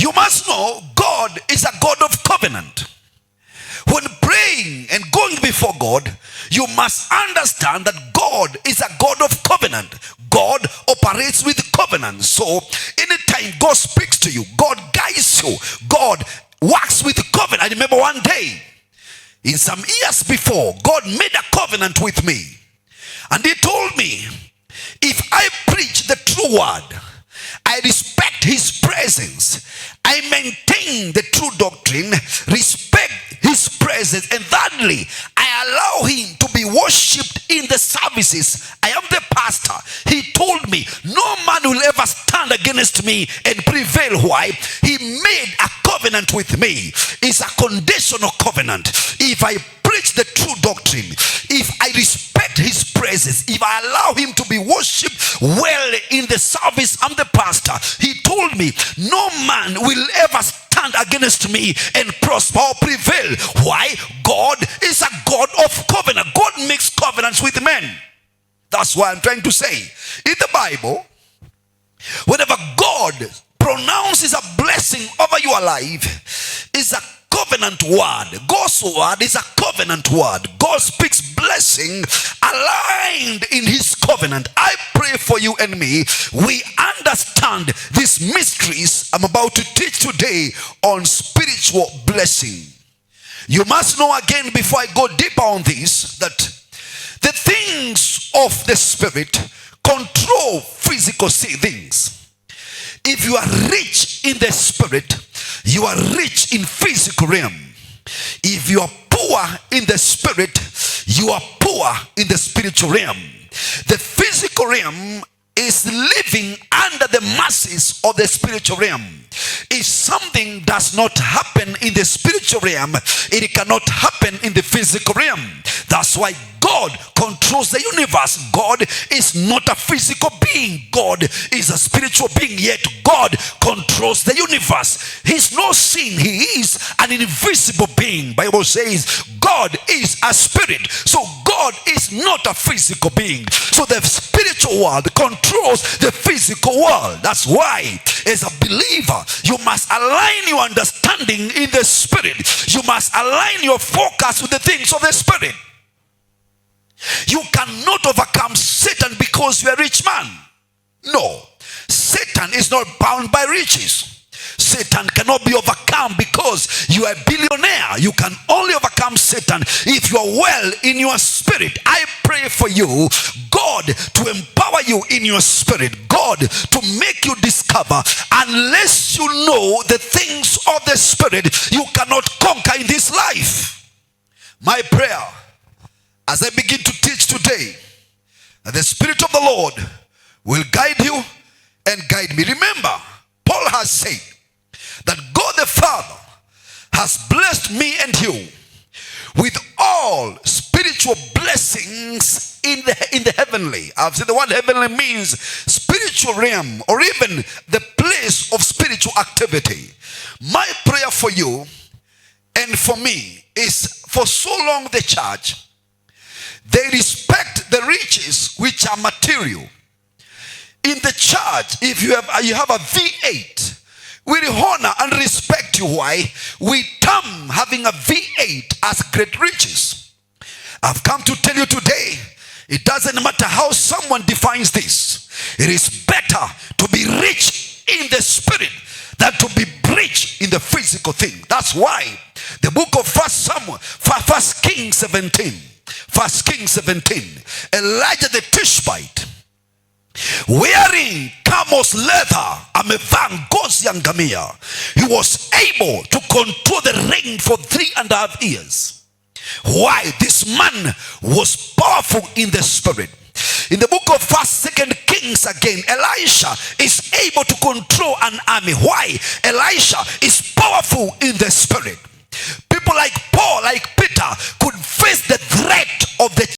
You must know God is a God of covenant. When praying and going before God, you must understand that God is a God of covenant. God operates with covenant. So anytime God speaks to you, God guides you, God works with covenant. I remember one day, in some years before, God made a covenant with me. And he told me, if I preach the true word, I respect his presence, I maintain the true doctrine, respect his presence, and thirdly, I allow him to be worshipped in the services. I am the pastor. He told me, no man will ever stand against me and prevail. Why? He made a covenant with me. It's a conditional covenant. If I preach the true doctrine, if I respect his presence, if I allow him to be worshipped well in the service, I'm the pastor. He told me, no man will ever stand against me and prosper or prevail. Why? God is a God of covenant. God makes covenants with men. That's why I'm trying to say, in the Bible, whenever God pronounces a blessing over your life, is a covenant word. God's word is a covenant word. God speaks blessing aligned in his covenant. I pray for you and me, we understand these mysteries I'm about to teach today on spiritual blessing. You must know again, before I go deeper on this, that the things of the spirit control physical things. If you are rich in the spirit, you are rich in physical realm. If you are poor in the spirit, you are poor in the spiritual realm. The physical realm is living under the masses of the spiritual realm. If something does not happen in the spiritual realm, it cannot happen in the physical realm. That's why God controls the universe. God is not a physical being. God is a spiritual being, yet God controls the universe. He's no sin. He is an invisible being. Bible says God is a spirit. So God is not a physical being. So the spiritual world controls the physical world. That's why, as a believer, you must align your understanding in the spirit. You must align your focus with the things of the spirit. You cannot overcome Satan because you are a rich man. No. Satan is not bound by riches. Satan cannot be overcome because you are a billionaire. You can only overcome Satan if you are well in your spirit. I pray for you, God to empower you in your spirit. God to make you discover, unless you know the things of the spirit, you cannot conquer in this life. My prayer, as I begin to teach today, that the Spirit of the Lord will guide you and guide me. Remember, Paul has said that God the Father has blessed me and you with all spiritual blessings in the heavenly. I've said the word heavenly means spiritual realm, or even the place of spiritual activity. My prayer for you and for me is, for so long the church, they respect the riches which are material. In the church, if you have a V8, we honor and respect you. Why? We term having a V8 as great riches. I've come to tell you today, it doesn't matter how someone defines this. It is better to be rich in the spirit than to be rich in the physical thing. That's why the book of First Kings 17, Elijah the Tishbite, wearing camel's leather, amevaa ngozi ya ngamia, he was able to control the rain for 3.5 years. Why? This man was powerful in the spirit. In the book of 1st, 2nd Kings again, Elisha is able to control an army. Why? Elisha is powerful in the spirit. People like Paul, like Peter, could face the threat of the